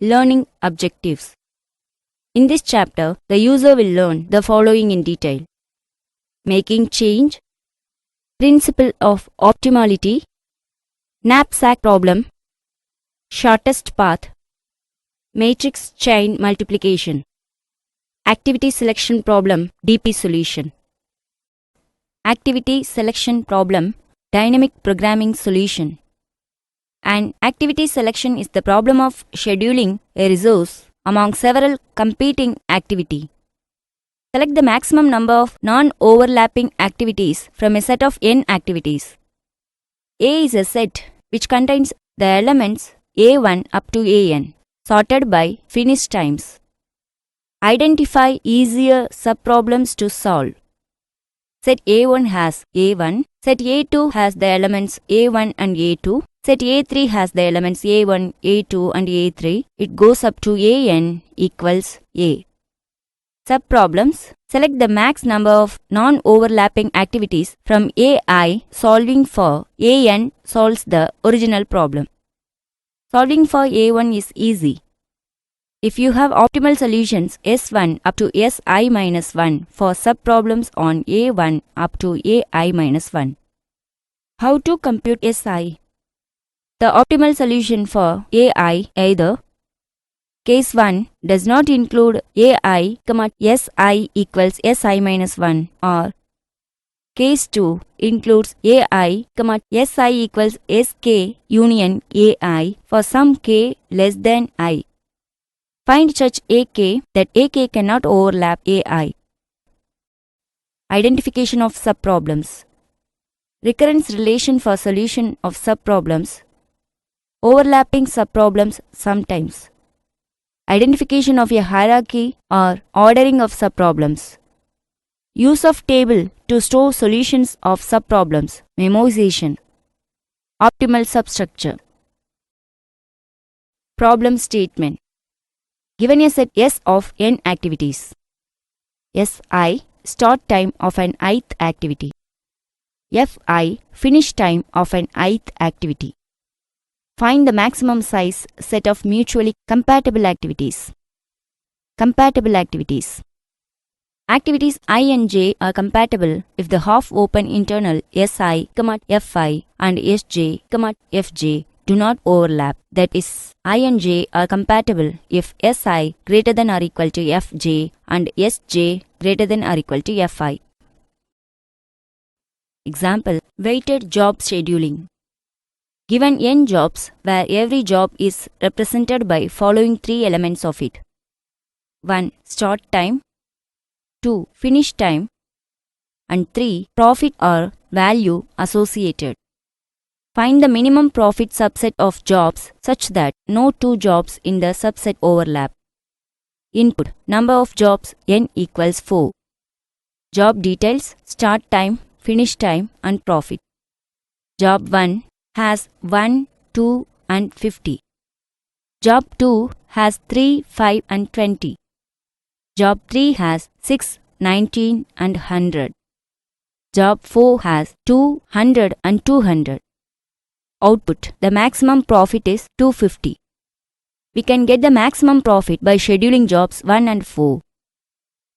Learning objectives. In this chapter, the user will learn the following in detail: making change, principle of optimality, knapsack problem, shortest path, matrix chain multiplication, activity selection problem, DP solution. Activity selection problem, dynamic programming solution. An activity selection is the problem of scheduling a resource among several competing activities. Select the maximum number of non-overlapping activities from a set of n activities. A is a set which contains the elements A1 up to AN, sorted by finish times. Identify easier subproblems to solve. Set A1 has A1, set A2 has the elements A1 and A2, set A3 has the elements A1, A2 and A3. It goes up to AN equals A. Subproblems. Select the max number of non-overlapping activities from AI. Solving for AN solves the original problem. Solving for A1 is easy. If you have optimal solutions S1 up to Si-1 for subproblems on A1 up to Ai-1. How to compute Si? The optimal solution for AI either case 1 does not include AI, Si equals Si-1, or case 2 includes AI, Si equals Sk union Ai for some k less than I. Find such Ak that Ak cannot overlap Ai. Identification of subproblems. Recurrence relation for solution of subproblems. Overlapping subproblems sometimes. Identification of a hierarchy or ordering of subproblems. Use of table to store solutions of subproblems. Memoization. Optimal substructure. Problem statement. Given a set S of n activities. Si, start time of an ith activity. Fi, finish time of an ith activity. Find the maximum size set of mutually compatible activities. Compatible activities. Activities I and J are compatible if the half-open internal Si, Fi and Sj, Fj do not overlap. That is, I and J are compatible if Si greater than or equal to Fj and Sj greater than or equal to Fi. Example: weighted job scheduling. Given n jobs where every job is represented by following three elements of it. 1. Start time, 2. Finish time, and 3. Profit or value associated. Find the minimum profit subset of jobs such that no two jobs in the subset overlap. Input: number of jobs n equals 4. Job details: start time, finish time, and profit. Job 1 has 1, 2, and 50. Job 2 has 3, 5, and 20. Job 3 has 6, 19, and 100. Job 4 has 200 and 200. Output: the maximum profit is 250. We can get the maximum profit by scheduling jobs 1 and 4.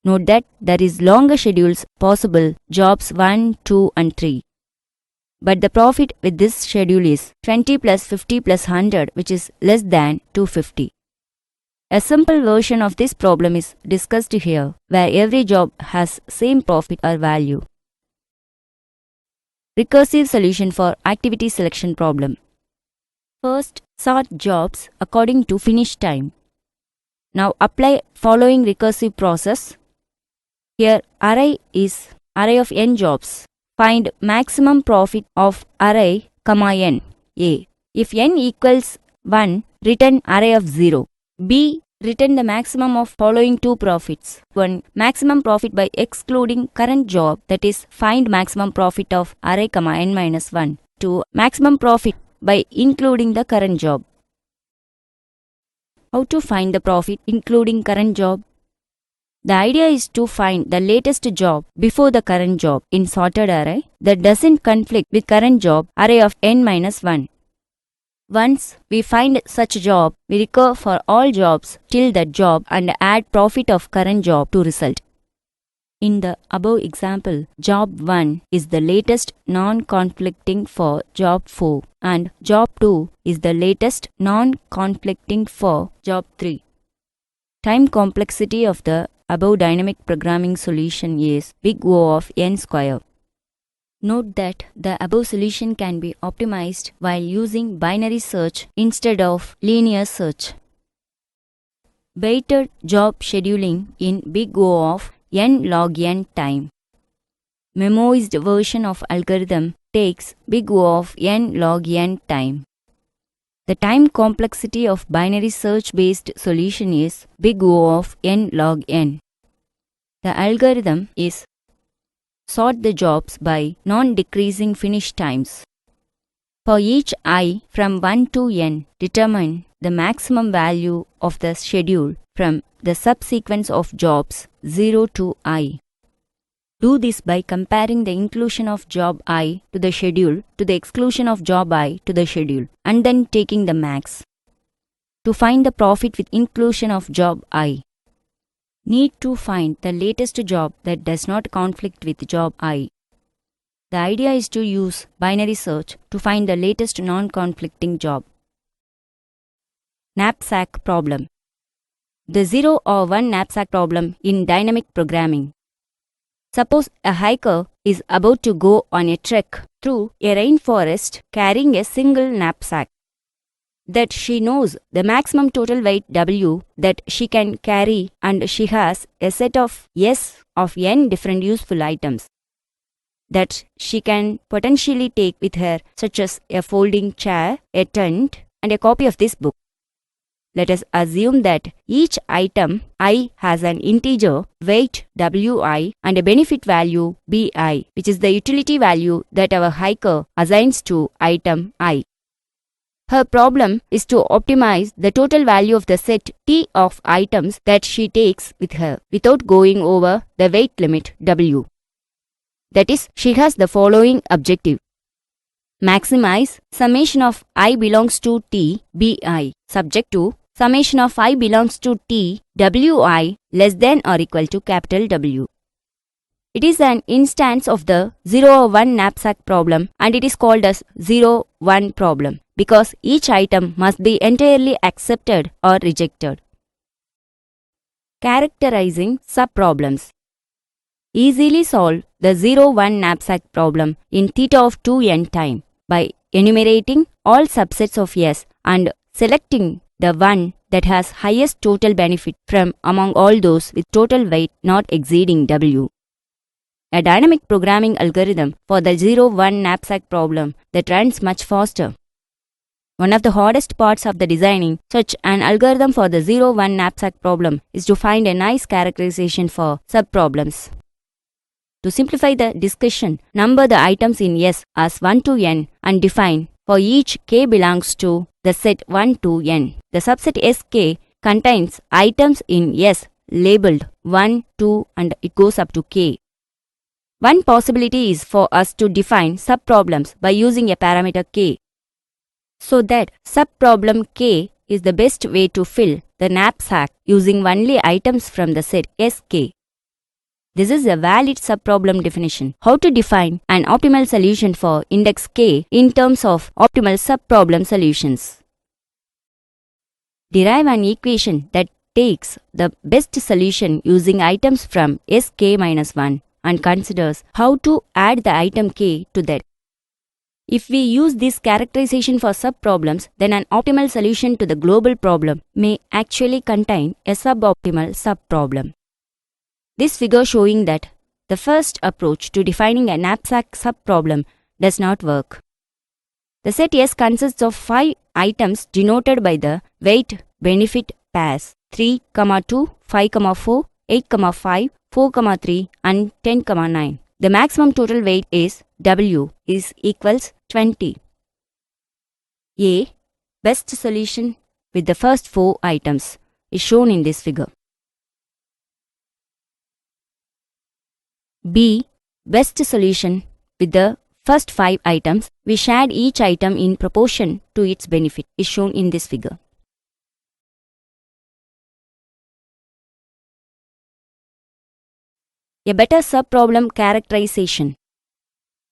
Note that there is longer schedules possible, jobs 1, 2, and 3. But the profit with this schedule is 20 plus 50 plus 100, which is less than 250. A simple version of this problem is discussed here, where every job has same profit or value. Recursive solution for activity selection problem. First, sort jobs according to finish time. Now apply following recursive process. Here array is array of n jobs. Find maximum profit of array, n, A. If n equals 1, return array of 0. B. Return the maximum of following two profits. 1. Maximum profit by excluding current job, that is, find maximum profit of array, n-1. 2. Maximum profit by including the current job. How to find the profit including current job? The idea is to find the latest job before the current job in sorted array that doesn't conflict with current job array of n-1. Once we find such job, we recur for all jobs till that job and add profit of current job to result. In the above example, job 1 is the latest non-conflicting for job 4 and job 2 is the latest non-conflicting for job 3. Time complexity of the above dynamic programming solution is big O of n square. Note that the above solution can be optimized while using binary search instead of linear search. Weighted job scheduling in big O of n log n time. Memoized version of algorithm takes big O of n log n time. The time complexity of binary search-based solution is big O of n log n. The algorithm is sort the jobs by non-decreasing finish times. For each I from 1 to n, determine the maximum value of the schedule from the subsequence of jobs 0 to I. Do this by comparing the inclusion of job I to the schedule to the exclusion of job I to the schedule and then taking the max. To find the profit with inclusion of job I, need to find the latest job that does not conflict with job I. The idea is to use binary search to find the latest non-conflicting job. Knapsack problem. The 0 or 1 knapsack problem in dynamic programming. Suppose a hiker is about to go on a trek through a rainforest carrying a single knapsack. That she knows the maximum total weight W that she can carry and she has a set of S of n different useful items that she can potentially take with her, such as a folding chair, a tent, and a copy of this book. Let us assume that each item I has an integer weight Wi and a benefit value Bi, which is the utility value that our hiker assigns to item I. Her problem is to optimize the total value of the set T of items that she takes with her without going over the weight limit W. That is, she has the following objective. Maximize summation of I belongs to T Bi subject to summation of I belongs to T Wi less than or equal to capital W. It is an instance of the 0 or 1 knapsack problem and it is called as 0-1 problem because each item must be entirely accepted or rejected. Characterizing subproblems. Easily solve the 0-1 knapsack problem in theta of 2n time by enumerating all subsets of S and selecting the one that has highest total benefit from among all those with total weight not exceeding W. A dynamic programming algorithm for the 0-1 knapsack problem that runs much faster. One of the hardest parts of the designing such an algorithm for the 0-1 knapsack problem is to find a nice characterization for subproblems. To simplify the discussion, number the items in S as 1 to n and define for each k belongs to the set 1 to n. The subset Sk contains items in S labeled 1, 2 and it goes up to k. One possibility is for us to define subproblems by using a parameter k, so that subproblem k is the best way to fill the knapsack using only items from the set Sk. This is a valid subproblem definition. How to define an optimal solution for index k in terms of optimal subproblem solutions. Derive an equation that takes the best solution using items from Sk-1 and considers how to add the item k to that. If we use this characterization for subproblems, then an optimal solution to the global problem may actually contain a suboptimal subproblem. This figure showing that the first approach to defining a knapsack subproblem does not work. The set S consists of 5 items denoted by the weight benefit pairs 3, 2, 5, 4, 8, 5, 4, 3 and 10, 9. The maximum total weight is W is equals 20. A. Best solution with the first 4 items is shown in this figure. B. Best solution with the first 5 items, we shared each item in proportion to its benefit, is shown in this figure. A better subproblem characterization.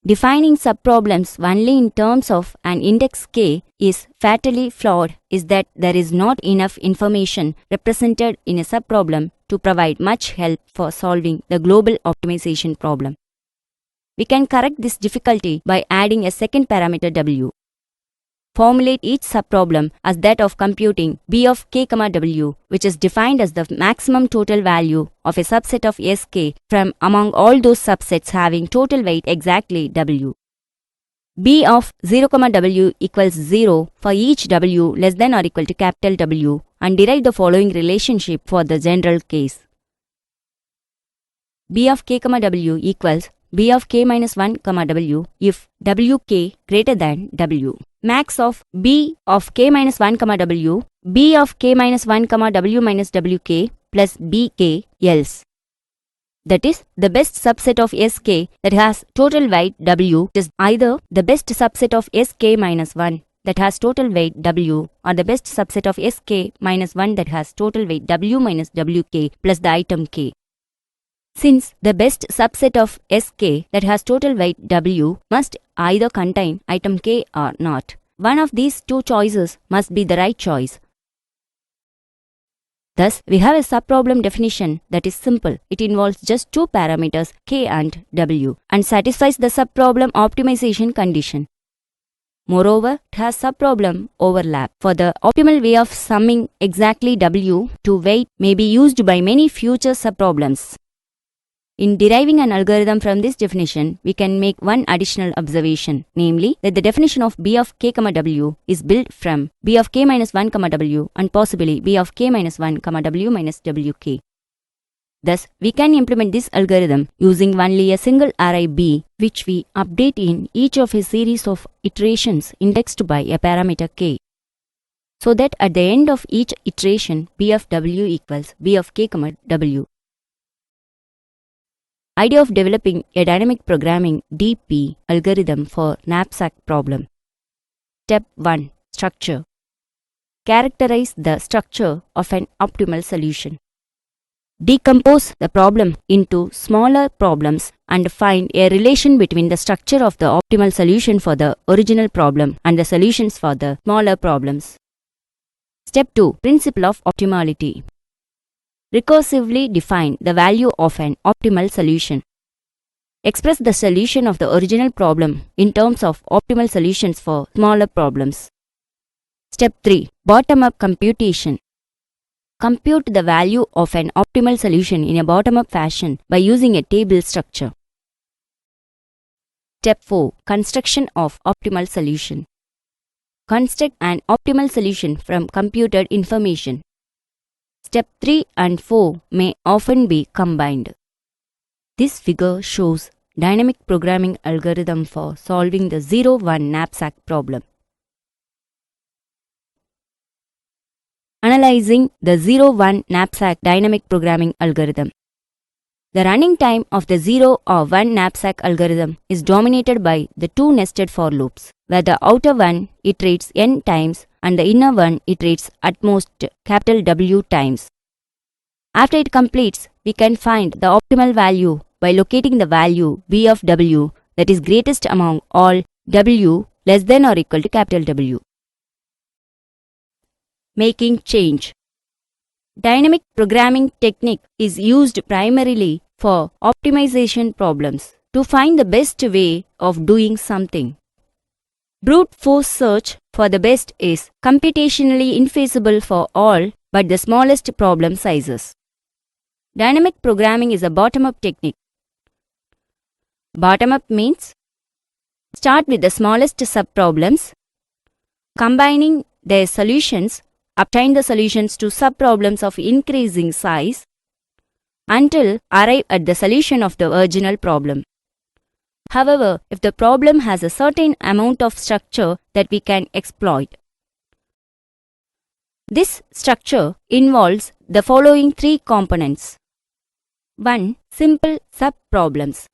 Defining subproblems only in terms of an index k is fatally flawed is that there is not enough information represented in a subproblem to provide much help for solving the global optimization problem. We can correct this difficulty by adding a second parameter w. Formulate each subproblem as that of computing b of k, w, which is defined as the maximum total value of a subset of sk from among all those subsets having total weight exactly w. b of 0, w equals 0 for each w less than or equal to capital W, and derive the following relationship for the general case. b of k, w equals b of k minus 1, w if wk greater than w. Max of b of k minus 1, w, b of k minus 1, w minus wk plus bk else. That is, the best subset of sk that has total weight w is either the best subset of sk minus 1 that has total weight w or the best subset of sk minus 1 that has total weight w minus wk plus the item k. Since the best subset of sk that has total weight w must either contain item k or not, one of these two choices must be the right choice. Thus, we have a subproblem definition that is simple. It involves just two parameters k and w and satisfies the subproblem optimization condition. Moreover, it has subproblem overlap. For the optimal way of summing exactly w to weight may be used by many future subproblems. In deriving an algorithm from this definition, we can make one additional observation, namely that the definition of b of k, w is built from b of k minus 1, w and possibly b of k minus 1, w minus wk. Thus, we can implement this algorithm using only a single array b, which we update in each of a series of iterations indexed by a parameter k, so that at the end of each iteration, b of w equals b of k, w. Idea of developing a dynamic programming DP algorithm for knapsack problem. Step 1. Structure. Characterize the structure of an optimal solution. Decompose the problem into smaller problems and find a relation between the structure of the optimal solution for the original problem and the solutions for the smaller problems. Step 2. Principle of optimality. Recursively define the value of an optimal solution. Express the solution of the original problem in terms of optimal solutions for smaller problems. Step 3. Bottom-up computation. Compute the value of an optimal solution in a bottom-up fashion by using a table structure. Step 4. Construction of optimal solution. Construct an optimal solution from computed information. Step 3 and 4 may often be combined. This figure shows dynamic programming algorithm for solving the 0-1 knapsack problem. Analyzing the 0-1 knapsack dynamic programming algorithm. The running time of the 0 or 1 knapsack algorithm is dominated by the two nested for loops, where the outer one iterates n times and the inner one iterates at most capital W times. After it completes, we can find the optimal value by locating the value b of w that is greatest among all w less than or equal to capital W. Making change. Dynamic programming technique is used primarily for optimization problems to find the best way of doing something. Brute force search for the best is computationally infeasible for all but the smallest problem sizes. Dynamic programming is a bottom-up technique. Bottom-up means start with the smallest subproblems, combining their solutions, obtain the solutions to subproblems of increasing size until arrive at the solution of the original problem. However, if the problem has a certain amount of structure that we can exploit. This structure involves the following three components. 1. Simple subproblems.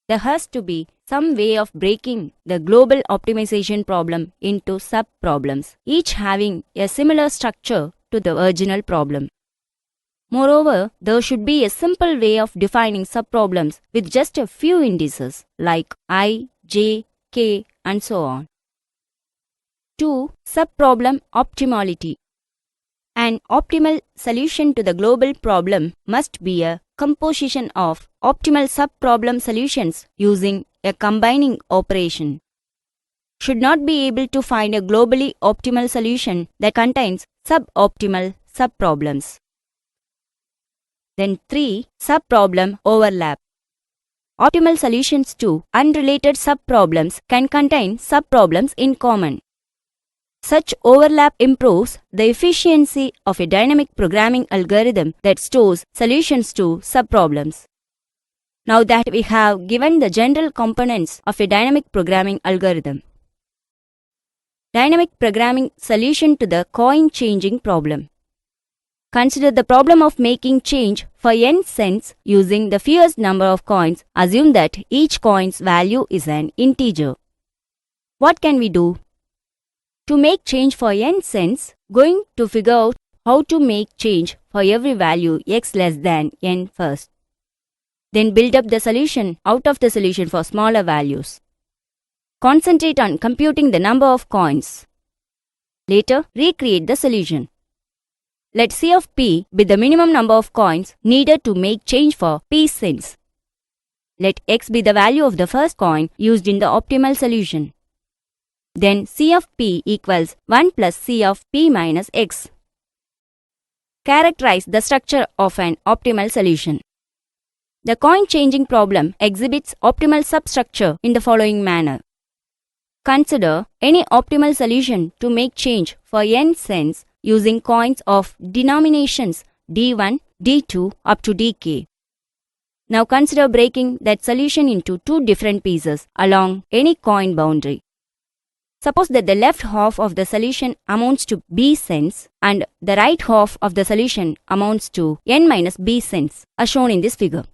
There has to be some way of breaking the global optimization problem into sub-problems, each having a similar structure to the original problem. Moreover, there should be a simple way of defining sub-problems with just a few indices like I, j, k, and so on. 2. Sub-problem optimality. An optimal solution to the global problem must be a composition of optimal sub-problem solutions using a combining operation. Should not be able to find a globally optimal solution that contains suboptimal sub-problems. Then 3. Sub-problem overlap. Optimal solutions to unrelated sub-problems can contain sub-problems in common. Such overlap improves the efficiency of a dynamic programming algorithm that stores solutions to sub-problems. Now that we have given the general components of a dynamic programming algorithm. Dynamic programming solution to the coin changing problem. Consider the problem of making change for n cents using the fewest number of coins. Assume that each coin's value is an integer. What can we do? To make change for n cents, going to figure out how to make change for every value x less than n first. Then build up the solution out of the solution for smaller values. Concentrate on computing the number of coins. Later, recreate the solution. Let C of p be the minimum number of coins needed to make change for p cents. Let x be the value of the first coin used in the optimal solution. Then C of p equals 1 plus C of p minus x. Characterize the structure of an optimal solution. The coin changing problem exhibits optimal substructure in the following manner. Consider any optimal solution to make change for n cents using coins of denominations d1, d2 up to dk. Now consider breaking that solution into two different pieces along any coin boundary. Suppose that the left half of the solution amounts to b cents and the right half of the solution amounts to n minus b cents, as shown in this figure.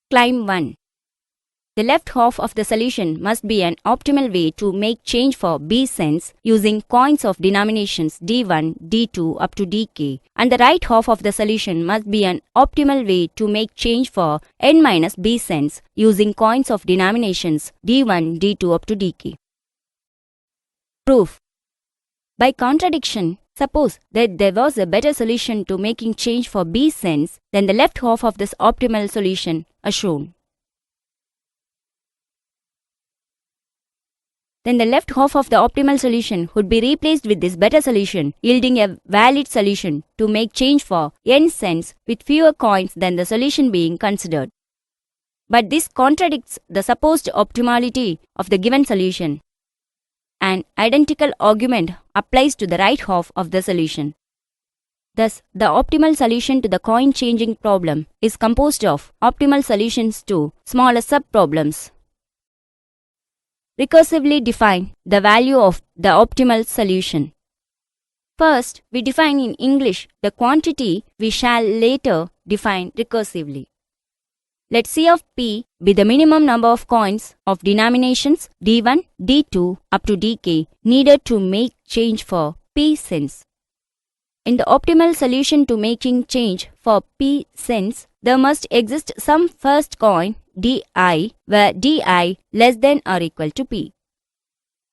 Climb 1. The left half of the solution must be an optimal way to make change for b cents using coins of denominations d1, d2 up to dk, and the right half of the solution must be an optimal way to make change for n minus b cents using coins of denominations d1, d2 up to dk. Proof. By contradiction, suppose that there was a better solution to making change for b cents than the left half of this optimal solution, as shown. Then the left half of the optimal solution would be replaced with this better solution, yielding a valid solution to make change for n cents with fewer coins than the solution being considered. But this contradicts the supposed optimality of the given solution. An identical argument applies to the right half of the solution. Thus, the optimal solution to the coin changing problem is composed of optimal solutions to smaller sub-problems. Recursively define the value of the optimal solution. First, we define in English the quantity we shall later define recursively. Let C of p be the minimum number of coins of denominations d1, d2 up to dk needed to make change for p cents. In the optimal solution to making change for p cents, there must exist some first coin di where di less than or equal to p.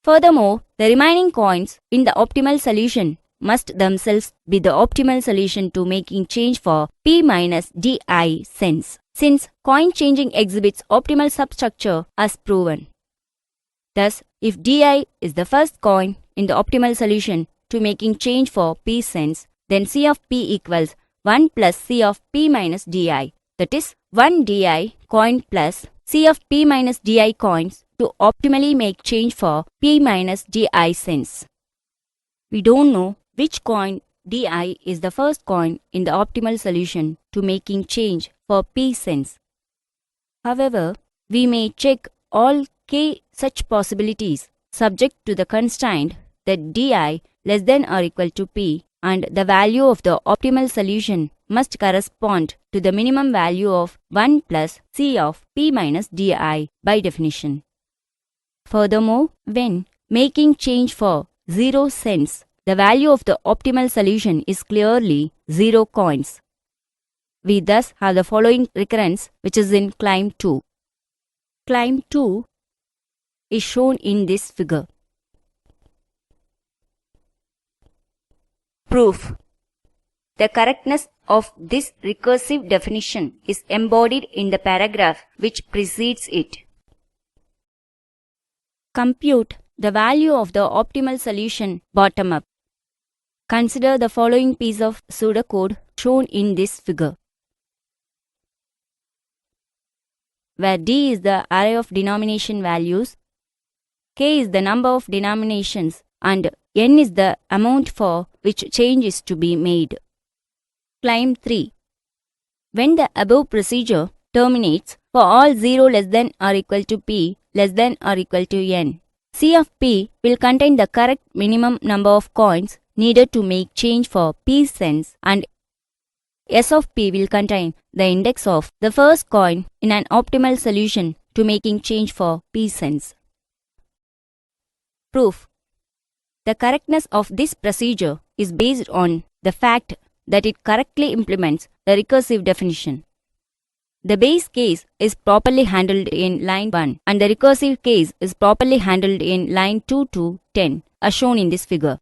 Furthermore, the remaining coins in the optimal solution must themselves be the optimal solution to making change for p minus di cents, since coin changing exhibits optimal substructure as proven. Thus, if di is the first coin in the optimal solution to making change for p cents, then C of p equals 1 plus C of p minus di, that is 1 di coin plus C of p minus di coins to optimally make change for p minus di cents. We don't know which coin di is the first coin in the optimal solution to making change for p cents. However, we may check all k such possibilities subject to the constraint that di less than or equal to p and the value of the optimal solution must correspond to the minimum value of 1 plus C of P minus di by definition. Furthermore, when making change for 0 cents, the value of the optimal solution is clearly 0 coins. We thus have the following recurrence, which is in claim 2. Claim 2 is shown in this figure. Proof. The correctness of this recursive definition is embodied in the paragraph which precedes it. Compute the value of the optimal solution bottom up. Consider the following piece of pseudocode shown in this figure, where D is the array of denomination values, K is the number of denominations, and N is the amount for which change is to be made. Claim 3. When the above procedure terminates for all 0 less than or equal to P less than or equal to N, C of P will contain the correct minimum number of coins needed to make change for P cents, and S of P will contain the index of the first coin in an optimal solution to making change for P cents. Proof. The correctness of this procedure is based on the fact that it correctly implements the recursive definition. The base case is properly handled in line 1 and the recursive case is properly handled in line 2 to 10 as shown in this figure.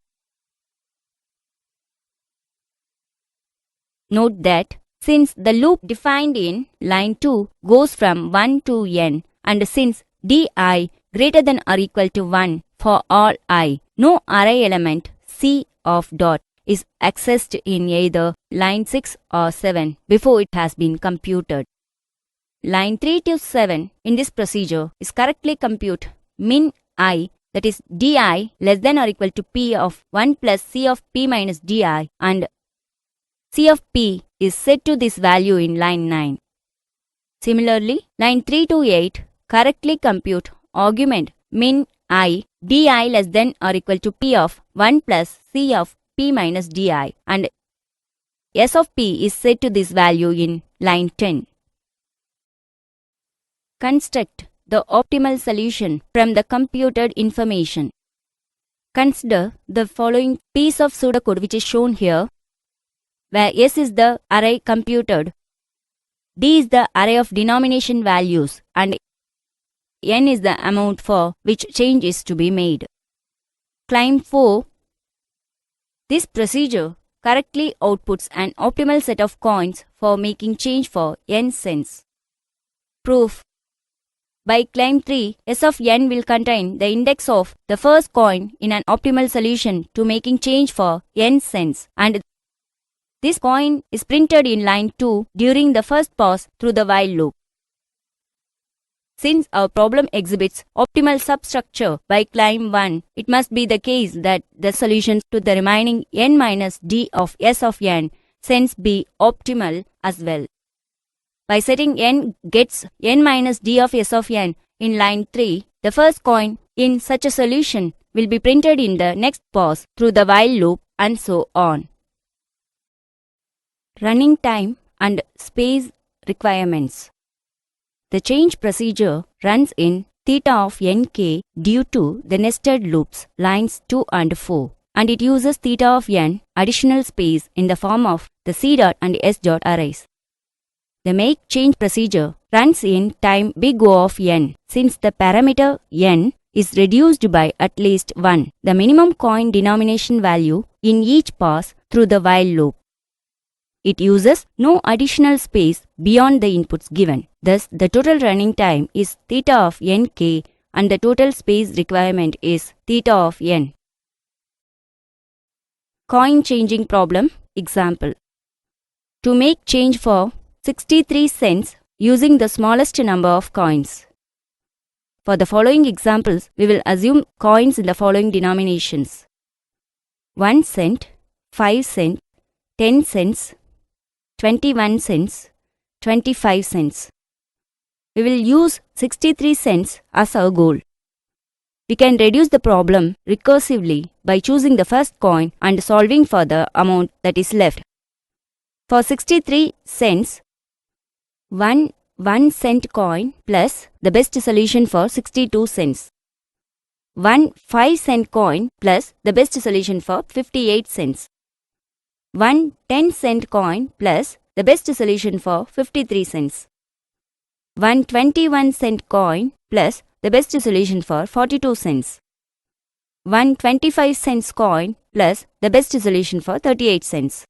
Note that since the loop defined in line 2 goes from 1 to n, and since di greater than or equal to 1 for all I, no array element C of dot is accessed in either line 6 or 7 before it has been computed. Line 3 to 7 in this procedure is correctly compute min I, that is di less than or equal to P of 1 plus C of P minus di, and C of P is set to this value in line 9. Similarly, line 3 to 8 correctly compute argument min I di less than or equal to P of 1 plus C of P minus di, and S of P is set to this value in line 10. Construct the optimal solution from the computed information. Consider the following piece of pseudocode which is shown here, where S is the array computed, D is the array of denomination values, and N is the amount for which change is to be made. Claim 4. This procedure correctly outputs an optimal set of coins for making change for n cents. Proof. By claim 3, S of n will contain the index of the first coin in an optimal solution to making change for n cents, and this coin is printed in line 2 during the first pass through the while loop. Since our problem exhibits optimal substructure by claim 1, it must be the case that the solutions to the remaining n minus d of S of n cents be optimal as well. By setting n gets n minus d of S of n in line 3, the first coin in such a solution will be printed in the next pass through the while loop, and so on. Running time and space requirements. The change procedure runs in theta of nk due to the nested loops lines 2 and 4, and it uses theta of n additional space in the form of the C dot and S dot arrays. The make change procedure runs in time big O of n, since the parameter n is reduced by at least 1, the minimum coin denomination value in each pass through the while loop. It uses no additional space beyond the inputs given. Thus, the total running time is theta of nk and the total space requirement is theta of n. Coin changing problem example. To make change for 63 cents using the smallest number of coins. For the following examples, we will assume coins in the following denominations: 1 cent, 5 cents, 10 cents, 21 cents, 25 cents. We will use 63 cents as our goal. We can reduce the problem recursively by choosing the first coin and solving for the amount that is left. For 63 cents, 1 cent coin plus the best solution for 62 cents. 1 5-cent coin plus the best solution for 58 cents. 1 10-cent coin plus the best solution for 53 cents. 1 21-cent coin plus the best solution for 42 cents. 1 25-cent coin plus the best solution for 38 cents.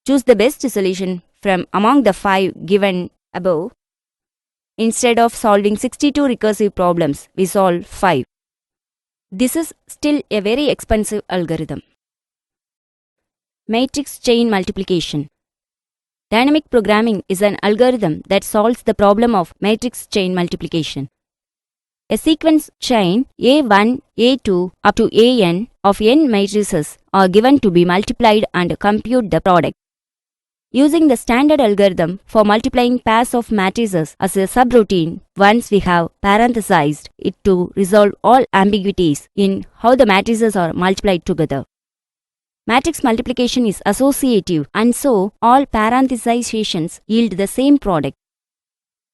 Choose the best solution from among the 5 given above. Instead of solving 62 recursive problems, we solve 5. This is still a very expensive algorithm. Matrix chain multiplication. Dynamic programming is an algorithm that solves the problem of matrix chain multiplication. A sequence chain A1, A2 up to AN of n matrices are given to be multiplied and compute the product. Using the standard algorithm for multiplying pairs of matrices as a subroutine, once we have parenthesized it to resolve all ambiguities in how the matrices are multiplied together. Matrix multiplication is associative, and so all parenthesizations yield the same product.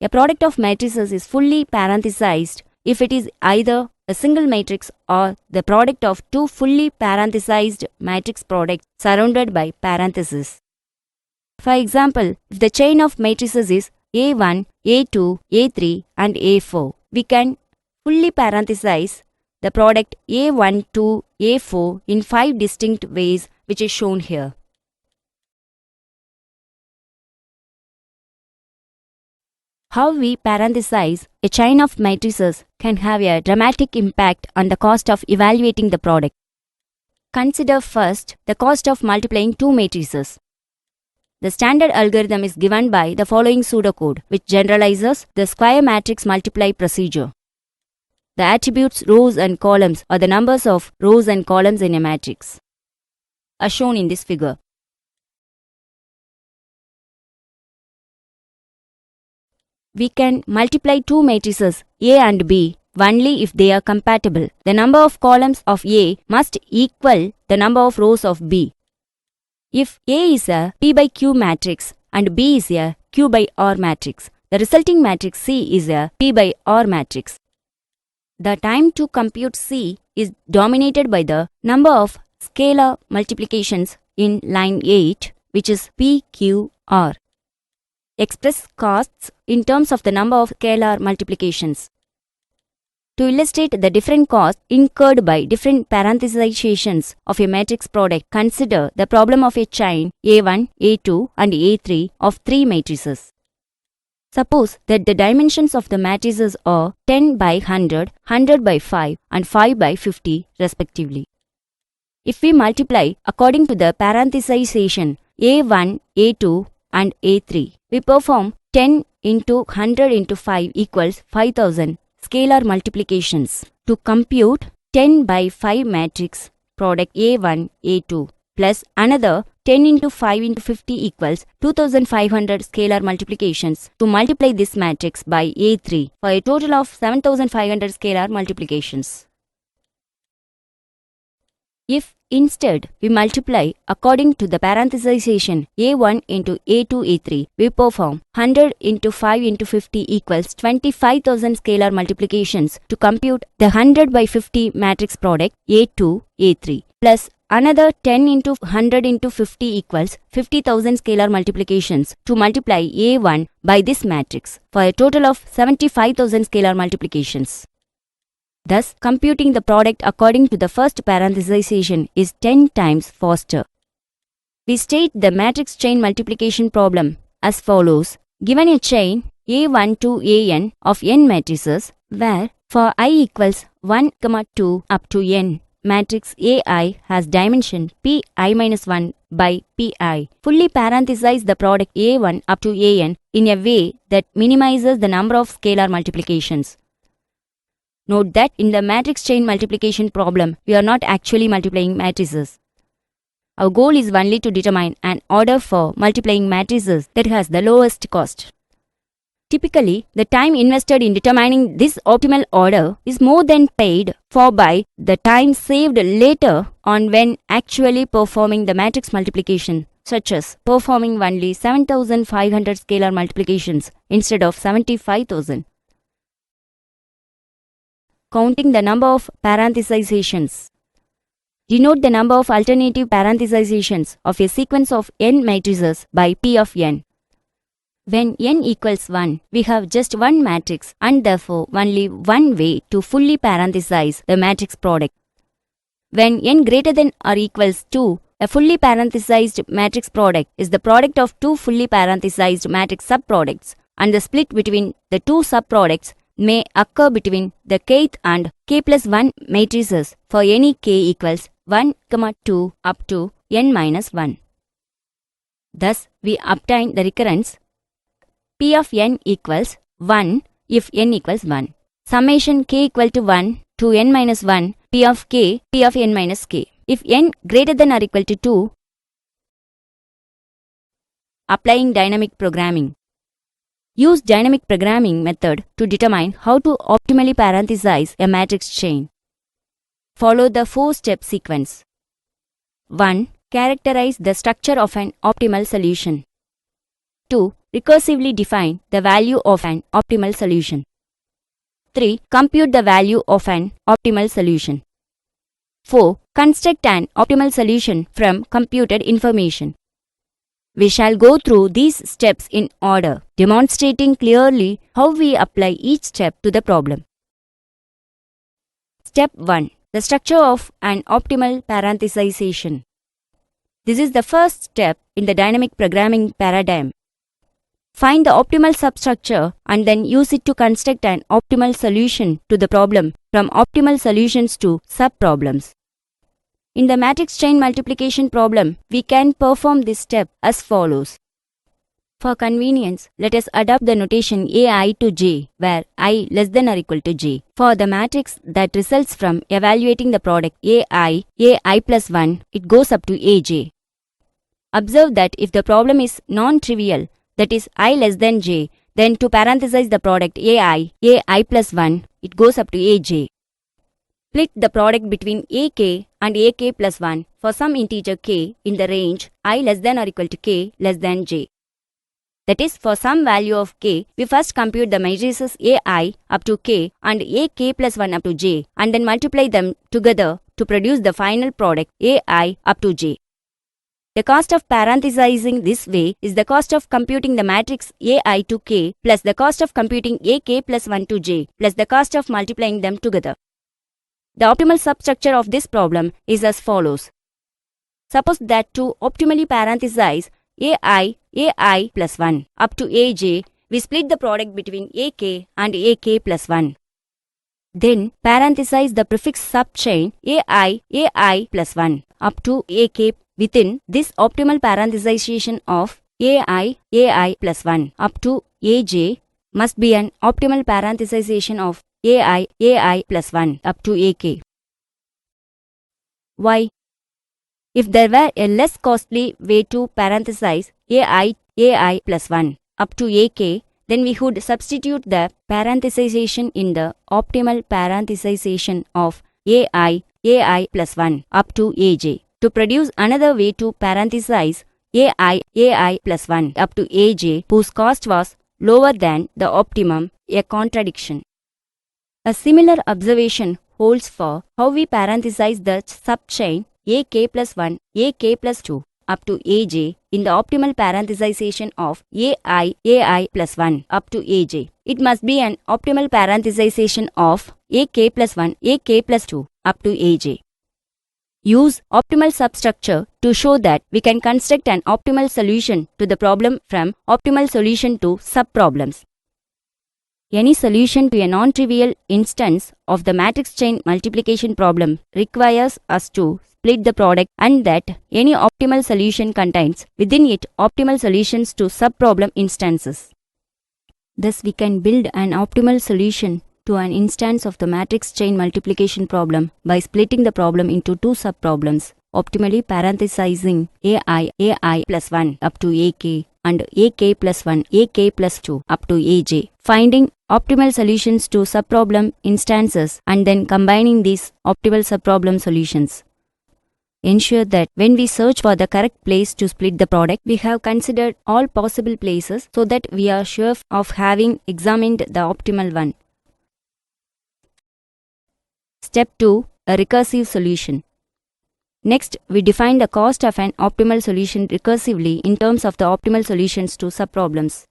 A product of matrices is fully parenthesized if it is either a single matrix or the product of two fully parenthesized matrix products surrounded by parentheses. For example, if the chain of matrices is A1, A2, A3 and A4, we can fully parenthesize the product A1 to A4 in 5 distinct ways, which is shown here. How we parenthesize a chain of matrices can have a dramatic impact on the cost of evaluating the product. Consider first the cost of multiplying two matrices. The standard algorithm is given by the following pseudocode, which generalizes the square matrix multiply procedure. The attributes rows and columns are the numbers of rows and columns in a matrix, as shown in this figure. We can multiply two matrices A and B only if they are compatible. The number of columns of A must equal the number of rows of B. If A is a P by Q matrix and B is a Q by R matrix, the resulting matrix C is a P by R matrix. The time to compute C is dominated by the number of scalar multiplications in line 8, which is P, Q, R. Express costs in terms of the number of scalar multiplications. To illustrate the different costs incurred by different parenthesizations of a matrix product, consider the problem of a chain A1, A2 and A3 of 3 matrices. Suppose that the dimensions of the matrices are 10 by 100, 100 by 5 and 5 by 50 respectively. If we multiply according to the parenthesization A1, A2 and A3, we perform 10 into 100 into 5 equals 5000 scalar multiplications to compute 10 by 5 matrix product A1, A2 plus another 10 into 5 into 50 equals 2500 scalar multiplications to multiply this matrix by A3 for a total of 7500 scalar multiplications. If instead we multiply according to the parenthesization A1 into A2, A3, we perform 100 into 5 into 50 equals 25,000 scalar multiplications to compute the 100 by 50 matrix product A2, A3 plus another 10 into 100 into 50 equals 50,000 scalar multiplications to multiply A1 by this matrix for a total of 75,000 scalar multiplications. Thus, computing the product according to the first parenthesization is 10 times faster. We state the matrix chain multiplication problem as follows. Given a chain A1 to AN of n matrices, where for I equals 1, 2 up to n, matrix AI has dimension Pi-1 by Pi. Fully parenthesize the product A1 up to AN in a way that minimizes the number of scalar multiplications. Note that in the matrix chain multiplication problem, we are not actually multiplying matrices. Our goal is only to determine an order for multiplying matrices that has the lowest cost. Typically, the time invested in determining this optimal order is more than paid for by the time saved later on when actually performing the matrix multiplication. such as performing only 7500 scalar multiplications instead of 75,000. Counting the number of parenthesizations. Denote the number of alternative parenthesizations of a sequence of n matrices by P of n. When n equals 1, we have just one matrix and therefore only one way to fully parenthesize the matrix product. When n greater than or equals 2, a fully parenthesized matrix product is the product of two fully parenthesized matrix subproducts, and the split between the two subproducts may occur between the kth and k plus 1 matrices for any k equals 1, 2 up to n minus 1. Thus, we obtain the recurrence P of n equals 1 if n equals 1. Summation k equal to 1 to n minus 1 P of k, P of n minus k. If n greater than or equal to 2, applying dynamic programming. Use dynamic programming method to determine how to optimally parenthesize a matrix chain. Follow the 4-step sequence. 1. Characterize the structure of an optimal solution. 2. Recursively define the value of an optimal solution. 3. Compute the value of an optimal solution. 4. Construct an optimal solution from computed information. We shall go through these steps in order, demonstrating clearly how we apply each step to the problem. Step 1. The structure of an optimal parenthesization. This is the first step in the dynamic programming paradigm. Find the optimal substructure and then use it to construct an optimal solution to the problem from optimal solutions to subproblems. In the matrix chain multiplication problem, we can perform this step as follows. For convenience, let us adopt the notation ai to j, where I less than or equal to j. For the matrix that results from evaluating the product ai plus 1, it goes up to aj. Observe that if the problem is non-trivial, that is I less than j, then to parenthesize the product ai plus 1, it goes up to aj. Split the product between ak and ak plus 1 for some integer k in the range I less than or equal to k less than j. That is, for some value of k, we first compute the matrices ai up to k and ak plus 1 up to j and then multiply them together to produce the final product ai up to j. The cost of parenthesizing this way is the cost of computing the matrix ai to k plus the cost of computing ak plus 1 to j plus the cost of multiplying them together. The optimal substructure of this problem is as follows. Suppose that to optimally parenthesize ai plus 1 up to aj, we split the product between ak and ak plus 1. Then parenthesize the prefix subchain ai plus 1 up to ak. Within this optimal parenthesization of ai plus 1 up to aj must be an optimal parenthesization of ai plus 1 up to ak. Why? If there were a less costly way to parenthesize ai plus 1 up to ak, then we would substitute the parenthesization in the optimal parenthesization of ai plus 1 up to aj to produce another way to parenthesize ai plus 1 up to aj whose cost was lower than the optimum, a contradiction. A similar observation holds for how we parenthesize the subchain ak plus 1, ak plus 2 up to aj in the optimal parenthesization of ai plus 1 up to aj. It must be an optimal parenthesization of ak plus 1, ak plus 2 up to aj. Use optimal substructure to show that we can construct an optimal solution to the problem from optimal solution to subproblems. Any solution to a non-trivial instance of the matrix chain multiplication problem requires us to split the product, and that any optimal solution contains within it optimal solutions to subproblem instances. Thus, we can build an optimal solution to an instance of the matrix chain multiplication problem by splitting the problem into two subproblems, optimally parenthesizing ai plus 1 up to ak and ak plus 1, ak plus 2 up to aj, finding optimal solutions to subproblem instances and then combining these optimal subproblem solutions. ensure that when we search for the correct place to split the product, we have considered all possible places so that we are sure of having examined the optimal one. Step 2. A recursive solution. Next, we define the cost of an optimal solution recursively in terms of the optimal solutions to subproblems.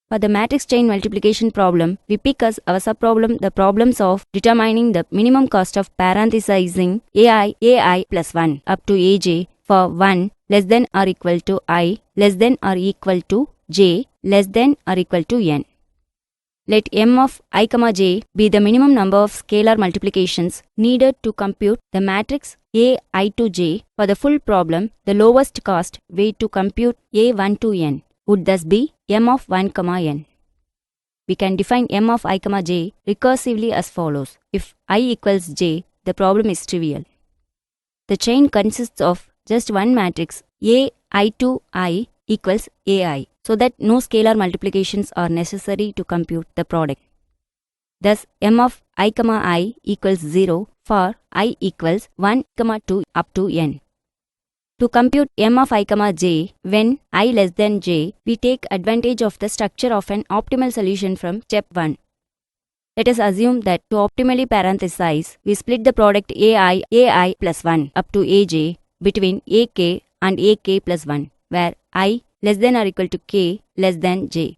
For the matrix chain multiplication problem, we pick as our subproblem the problems of determining the minimum cost of parenthesizing ai plus 1 up to aj for 1 less than or equal to I less than or equal to j less than or equal to n. Let m of I, j be the minimum number of scalar multiplications needed to compute the matrix ai to j. For the full problem, the lowest cost way to compute a1 to n would thus be m of 1, n. We can define m of I, j recursively as follows. If I equals j, the problem is trivial. The chain consists of just one matrix ai to I equals ai, so that no scalar multiplications are necessary to compute the product. Thus, m of I equals 0 for I equals 1, 2 up to n. To compute m of I, j when I less than j, we take advantage of the structure of an optimal solution from step 1. Let us assume that to optimally parenthesize, we split the product ai plus 1 up to aj between ak and ak plus 1, where I less than or equal to k less than j.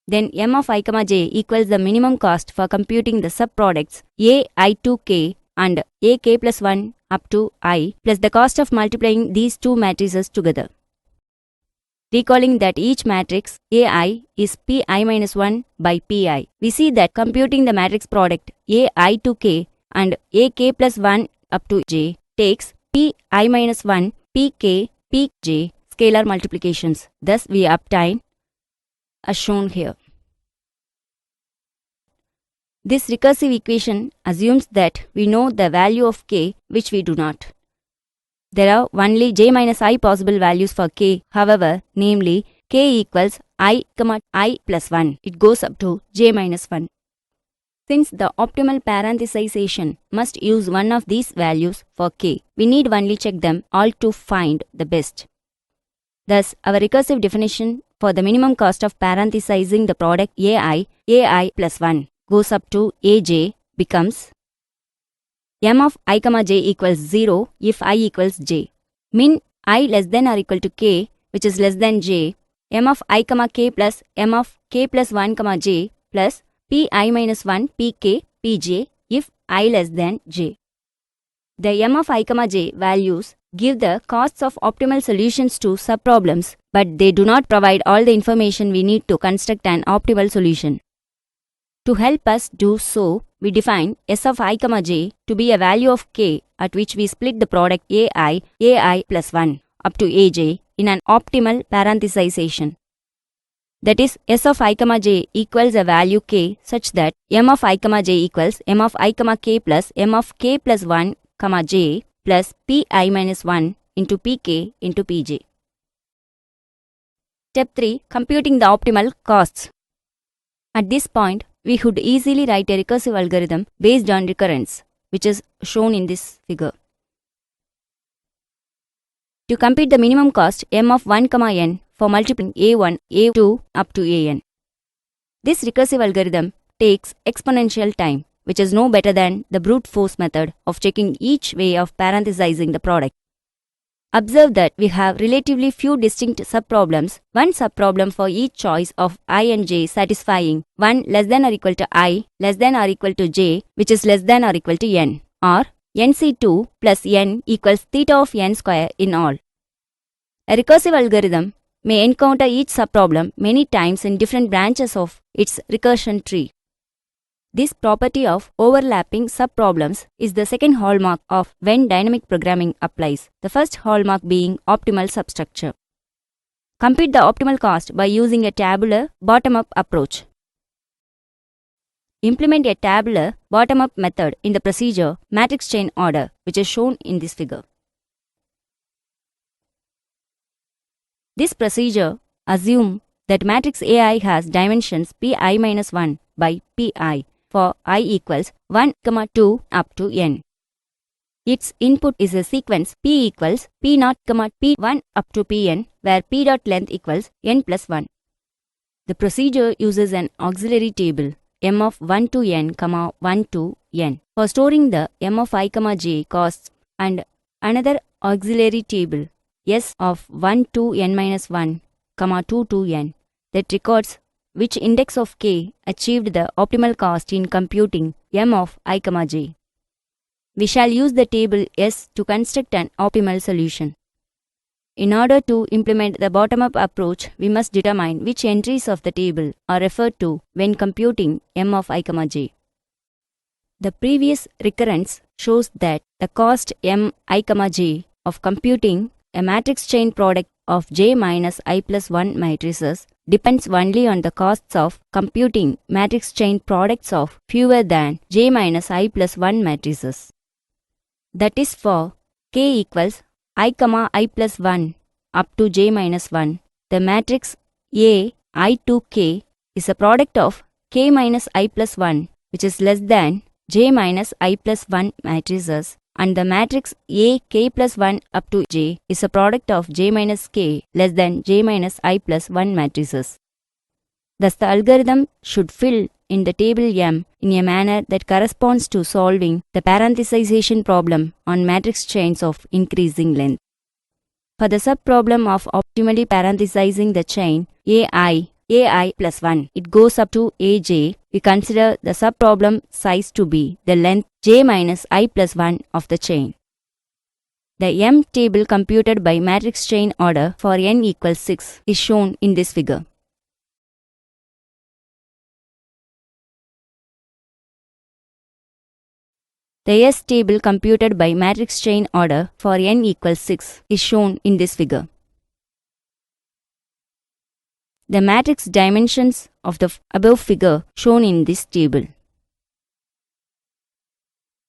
Then m of I, j equals the minimum cost for computing the subproducts ai to k and ak plus 1 up to I plus the cost of multiplying these two matrices together. Recalling that each matrix ai is pi minus 1 by pi, we see that computing the matrix product ai to k and ak plus 1 up to j takes pi minus 1 pk pj scalar multiplications. Thus, we obtain as shown here. This recursive equation assumes that we know the value of k, which we do not. There are only j minus I possible values for k, however, namely k equals I, I plus 1. It goes up to j minus 1. Since the optimal parenthesization must use one of these values for k, we need only check them all to find the best. Thus, our recursive definition for the minimum cost of parenthesizing the product ai plus 1 goes up to aj becomes m of I, j equals 0 if I equals j. Min I less than or equal to k, which is less than j, m of I, k plus m of k plus 1, j plus pi minus 1 pk pj if I less than j. The m of I, j values give the costs of optimal solutions to subproblems, but they do not provide all the information we need to construct an optimal solution. To help us do so, we define s of I, j to be a value of k at which we split the product ai plus 1 up to aj in an optimal parenthesization. That is, s of I, j equals a value k such that m of I, j equals m of I, k plus m of k plus 1, j plus pi minus 1 into pk into pj. Step 3. Computing the optimal costs. At this point, we could easily write a recursive algorithm based on recurrence, which is shown in this figure. To compute the minimum cost m of 1, n for multiplying a1, a2 up to an. This recursive algorithm takes exponential time, which is no better than the brute force method of checking each way of parenthesizing the product. Observe that we have relatively few distinct subproblems, one subproblem for each choice of I and j satisfying 1 less than or equal to I less than or equal to j, which is less than or equal to n, or nc2 plus n equals theta of n square in all. A recursive algorithm may encounter each subproblem many times in different branches of its recursion tree. This property of overlapping subproblems is the second hallmark of when dynamic programming applies, the first hallmark being optimal substructure. Compute the optimal cost by using a tabular bottom-up approach. Implement a tabular bottom-up method in the procedure matrix chain order, which is shown in this figure. This procedure assumes that matrix AI has dimensions pi minus 1 by pi for I equals 1, 2 up to n. Its input is a sequence p equals p0, p1 up to pn, where p dot length equals n plus 1. The procedure uses an auxiliary table m of 1 to n, 1 to n for storing the m of I, j costs, and another auxiliary table s of 1 to n minus 1, 2 to n that records which index of k achieved the optimal cost in computing m of I, j. We shall use the table S to construct an optimal solution. In order to implement the bottom-up approach, we must determine which entries of the table are referred to when computing m of I, j. The previous recurrence shows that the cost m I, j of computing a matrix chain product of j minus I plus 1 matrices depends only on the costs of computing matrix chain products of fewer than j minus I plus 1 matrices. That is, for k equals I, I plus 1 up to j minus 1, the matrix A I to k is a product of k minus I plus 1, which is less than j minus I plus 1 matrices, and the matrix A k plus 1 up to j is a product of j minus k less than j minus I plus 1 matrices. Thus, the algorithm should fill in the table M in a manner that corresponds to solving the parenthesization problem on matrix chains of increasing length. For the subproblem of optimally parenthesizing the chain AI plus 1, it goes up to AJ, we consider the subproblem size to be the length j minus I plus 1 of the chain. The M table computed by matrix chain order for n equals 6 is shown in this figure. The S table computed by matrix chain order for n equals 6 is shown in this figure. The matrix dimensions of the above figure shown in this table.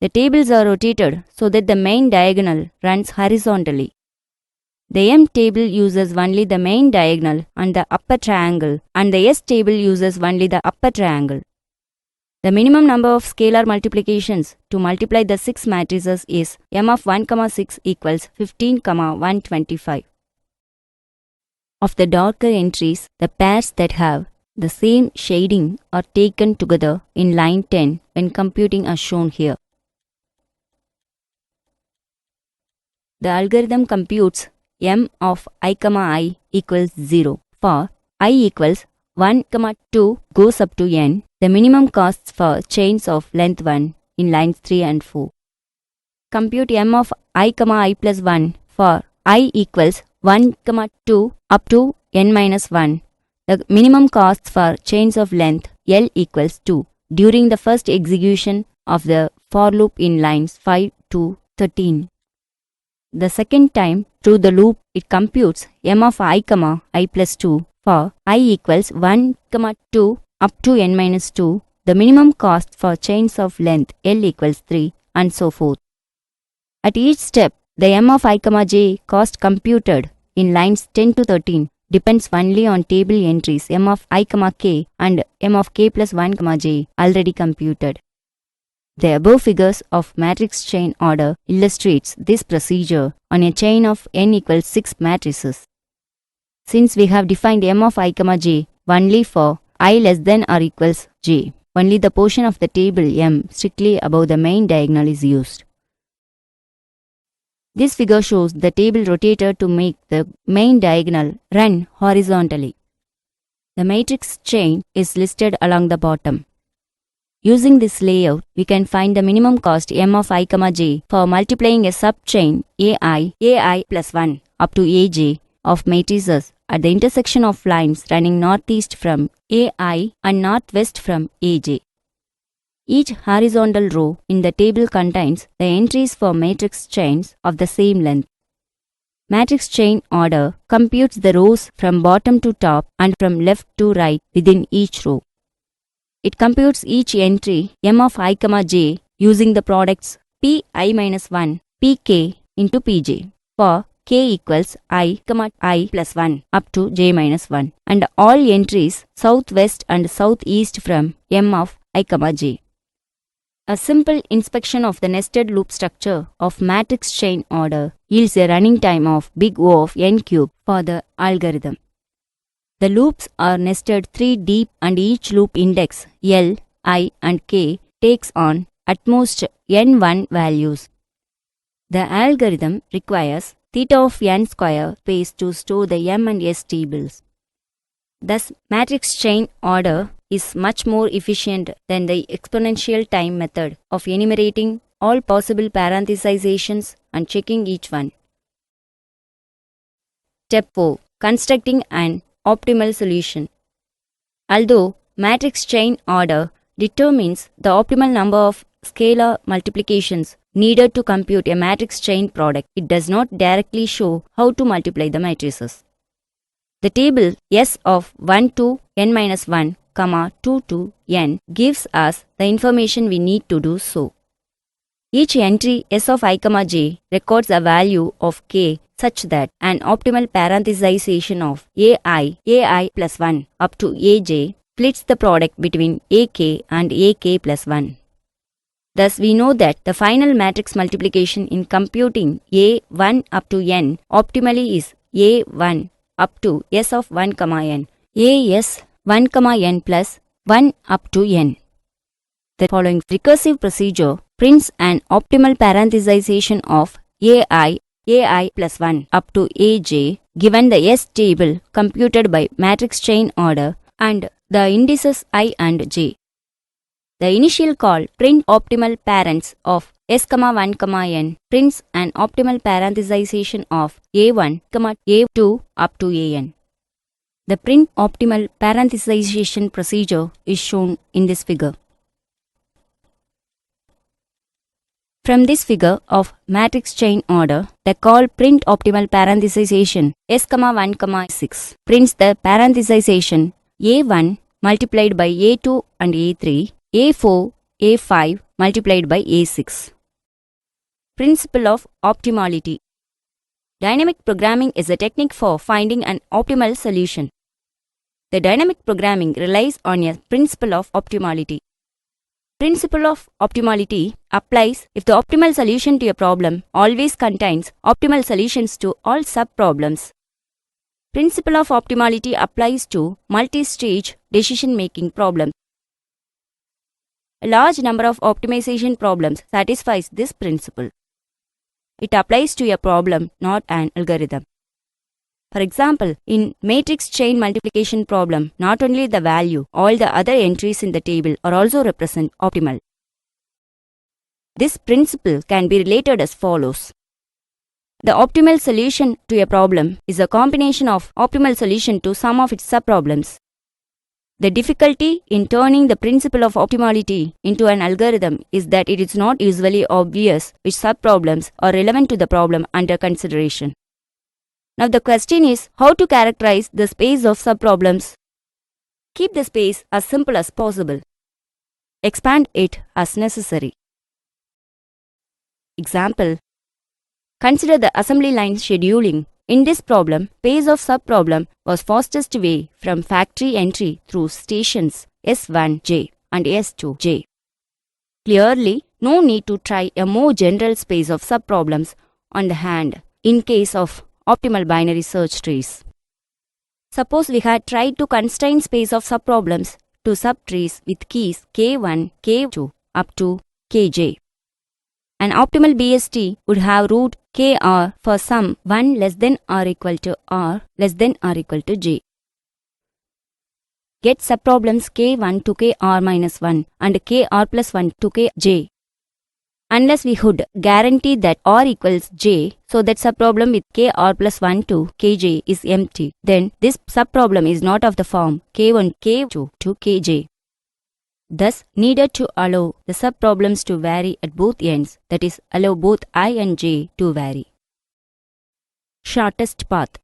The tables are rotated so that the main diagonal runs horizontally. The M table uses only the main diagonal and the upper triangle, and the S table uses only the upper triangle. The minimum number of scalar multiplications to multiply the 6 matrices is m of 1, 6 equals 15, 125. Of the darker entries, the pairs that have the same shading are taken together in line 10 when computing as shown here. The algorithm computes m of I equals 0 for I equals 1, 2 goes up to n, the minimum costs for chains of length 1 in lines 3 and 4. Compute m of I plus 1 for I equals 1, 2 up to n minus 1. The minimum costs for chains of length L equals 2 during the first execution of the for loop in lines 5 to 13. The second time through the loop, it computes m of I plus 2 for I equals 1, 2 up to n minus 2, the minimum cost for chains of length L equals 3, and so forth. At each step, the m of I, j cost computed in lines 10 to 13 depends only on table entries m of I, k and m of k plus 1, j already computed. The above figures of matrix chain order illustrates this procedure on a chain of n equals 6 matrices. Since we have defined m of I, j only for I less than or equals j, only the portion of the table m strictly above the main diagonal is used. This figure shows the table rotated to make the main diagonal run horizontally. The matrix chain is listed along the bottom. Using this layout, we can find the minimum cost m of I, j for multiplying a subchain AI plus 1 up to aj of matrices at the intersection of lines running northeast from AI and northwest from aj. Each horizontal row in the table contains the entries for matrix chains of the same length. Matrix chain order computes the rows from bottom to top and from left to right within each row. It computes each entry m of I, j using the products pi minus 1 pk into pj for k equals I plus 1 up to j minus 1 and all entries southwest and southeast from m of I, j. A simple inspection of the nested loop structure of matrix chain order yields a running time of big O of n cube for the algorithm. The loops are nested 3 deep and each loop index L, I and K takes on at most n1 values. The algorithm requires theta of n square space to store the m and s tables. Thus, matrix chain order is much more efficient than the exponential time method of enumerating all possible parenthesizations and checking each one. Step 4. Constructing an optimal solution. Although matrix chain order determines the optimal number of scalar multiplications needed to compute a matrix chain product, it does not directly show how to multiply the matrices. The table S of 1 to n minus 1, 2 to n gives us the information we need to do so. Each entry S of I, j records a value of k such that an optimal parenthesization of ai plus 1 up to aj splits the product between ak and ak plus 1. Thus, we know that the final matrix multiplication in computing a1 up to n optimally is a1 up to s of 1, n, as 1, n plus 1 up to n. The following recursive procedure prints an optimal parenthesization of ai plus 1 up to aj given the S table computed by matrix chain order and the indices I and j. The initial call print optimal parents of S, 1, n prints an optimal parenthesization of a1, a2 up to an. The print optimal parenthesization procedure is shown in this figure. From this figure of matrix chain order, the call print optimal parenthesization S, 1, 6 prints the parenthesization a1 multiplied by a2 and a3, a4, a5 multiplied by a6. Principle of optimality. Dynamic programming is a technique for finding an optimal solution. The dynamic programming relies on a principle of optimality. Principle of optimality applies if the optimal solution to a problem always contains optimal solutions to all sub-problems. Principle of optimality applies to multi-stage decision-making problems. A large number of optimization problems satisfies this principle. It applies to a problem, not an algorithm. For example, in matrix chain multiplication problem, not only the value, all the other entries in the table are also represent optimal. This principle can be related as follows. The optimal solution to a problem is a combination of optimal solution to some of its subproblems. The difficulty in turning the principle of optimality into an algorithm is that it is not usually obvious which subproblems are relevant to the problem under consideration. Now the question is how to characterize the space of subproblems. Keep the space as simple as possible. Expand it as necessary. Example. Consider the assembly line scheduling. In this problem, space of subproblem was fastest way from factory entry through stations S1j and S2j. Clearly, no need to try a more general space of subproblems on the hand in case of optimal binary search trees. Suppose we had tried to constrain space of subproblems to subtrees with keys k1, k2 up to kj. An optimal BST would have root kr for some 1 less than or equal to r less than or equal to j. Get subproblems k1 to kr minus 1 and kr plus 1 to kj. Unless we would guarantee that r equals j, so that subproblem with kr plus 1 to kj is empty, then this subproblem is not of the form k1, k2 to kj. Thus, needed to allow the subproblems to vary at both ends, that is, allow both I and j to vary. Shortest path.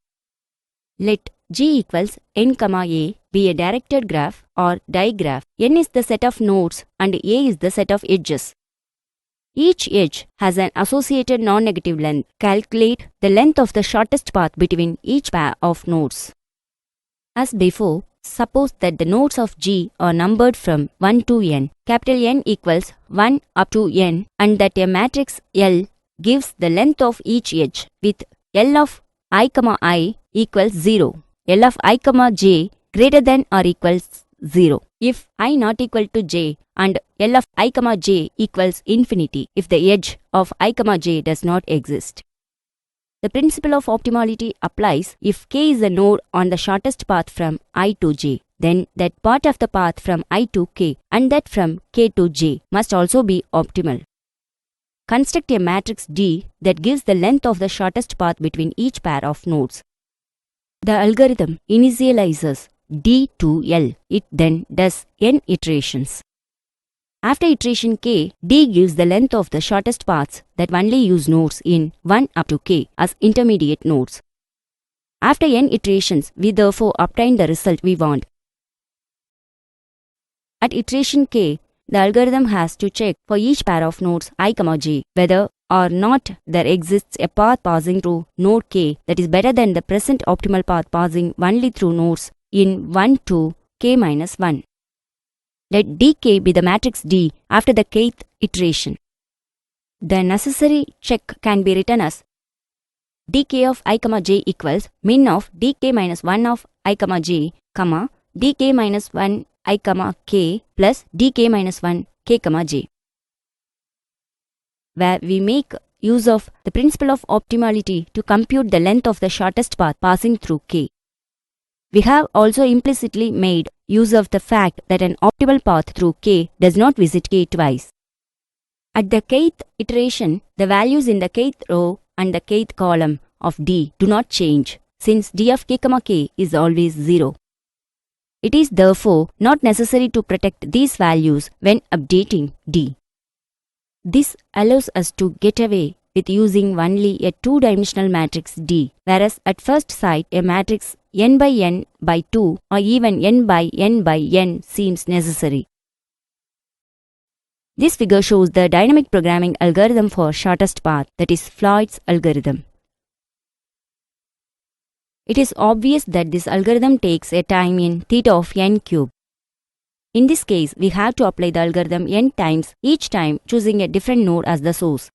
Let G equals n, a be a directed graph or digraph. N is the set of nodes and a is the set of edges. Each edge has an associated non-negative length. Calculate the length of the shortest path between each pair of nodes. As before, Suppose that the nodes of G are numbered from 1 to n. Capital N equals 1 up to n, and that a matrix L gives the length of each edge with L of I equals 0. L of I, j greater than or equals 0. If I not equal to j and L of I, j equals infinity if the edge of I, j does not exist. The principle of optimality applies if k is a node on the shortest path from I to j. Then that part of the path from I to k and that from k to j must also be optimal. Construct a matrix D that gives the length of the shortest path between each pair of nodes. The algorithm initializes D to L. It then does n iterations. After iteration k, D gives the length of the shortest paths that only use nodes in 1 up to k as intermediate nodes. After n iterations, we therefore obtain the result we want. At iteration k, the algorithm has to check for each pair of nodes I, j whether or not there exists a path passing through node k that is better than the present optimal path passing only through nodes in 1 to k minus 1. Let dk be the matrix D after the kth iteration. The necessary check can be written as dk of I, j equals min of dk minus 1 of I, j, dk minus 1 I, k plus dk minus 1 k, j, where we make use of the principle of optimality to compute the length of the shortest path passing through k. We have also implicitly made use of the fact that an optimal path through k does not visit k twice. At the kth iteration, the values in the kth row and the kth column of D do not change, since d of k, k is always 0. It is therefore not necessary to protect these values when updating D. This allows us to get away with using only a two-dimensional matrix D, whereas at first sight a matrix n by n by 2 or even n by n seems necessary. This figure shows the dynamic programming algorithm for shortest path, that is Floyd's algorithm. It is obvious that this algorithm takes a time in theta of n cube. In this case, we have to apply the algorithm n times, each time choosing a different node as the source.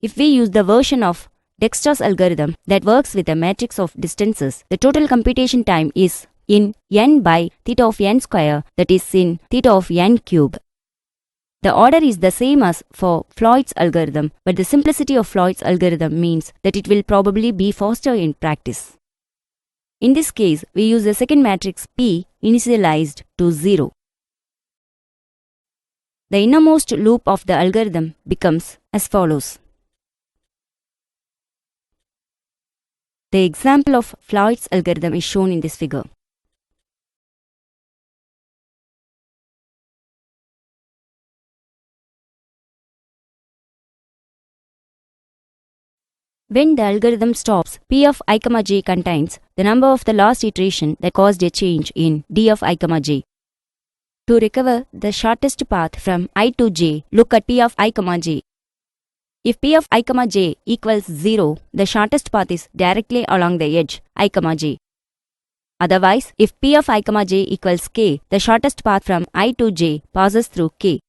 If we use the version of Dijkstra's algorithm that works with a matrix of distances, the total computation time is in n by theta of n square, that is in theta of n cube. The order is the same as for Floyd's algorithm, but the simplicity of Floyd's algorithm means that it will probably be faster in practice. In this case, we use the second matrix P initialized to 0. The innermost loop of the algorithm becomes as follows. The example of Floyd's algorithm is shown in this figure. When the algorithm stops, P of I, j contains the number of the last iteration that caused a change in D of I, j. To recover the shortest path from I to j, look at P of I, j. If P of I, j equals 0, the shortest path is directly along the edge I, j. Otherwise, if P of I, j equals k, the shortest path from I to j passes through k.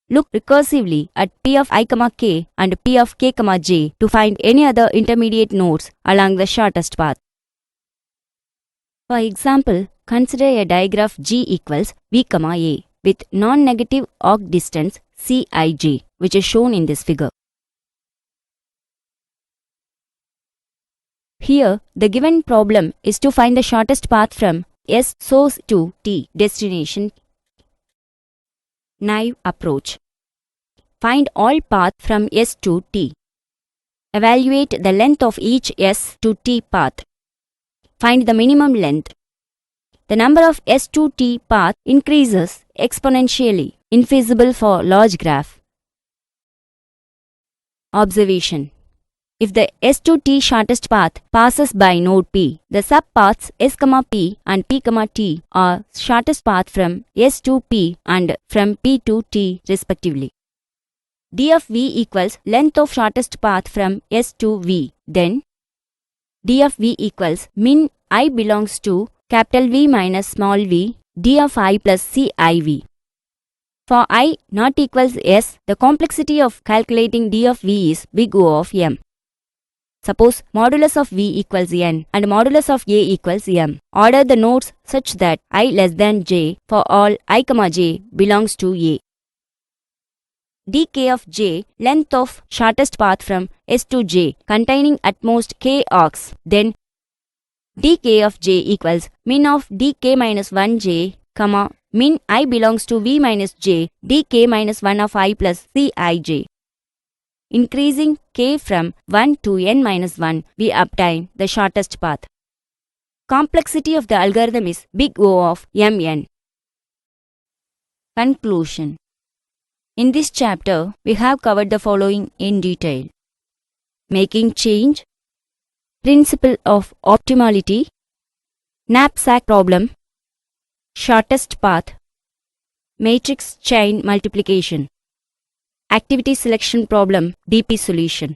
Look recursively at P of I, k and P of k, j to find any other intermediate nodes along the shortest path. For example, consider a digraph G equals V, A with non-negative arc distance Cij, which is shown in this figure. Here, the given problem is to find the shortest path from S source to T destination. Naive approach. Find all paths from S to T. Evaluate the length of each S to T path. Find the minimum length. The number of S to T paths increases exponentially, infeasible for large graph. Observation. If the S to T shortest path passes by node P, the subpaths S, P and P, T are shortest path from S to P and from P to T respectively. D of V equals length of shortest path from S to V. Then D of V equals min I belongs to capital V minus small v d of I plus civ. For I not equals s, the complexity of calculating d of v is big O of m. Suppose modulus of v equals n and modulus of a equals m. Order the nodes such that I less than j for all I, j belongs to a. dk of j, length of shortest path from S to j, containing at most k arcs. Then dk of j equals min of dk minus 1j, min I belongs to v minus j, dk minus 1 of I plus cij. Increasing k from 1 to n minus 1, we obtain the shortest path. Complexity of the algorithm is big O of mn. Conclusion. In this chapter, we have covered the following in detail: making change, principle of optimality, knapsack problem, shortest path, matrix chain multiplication, activity selection problem, DP solution.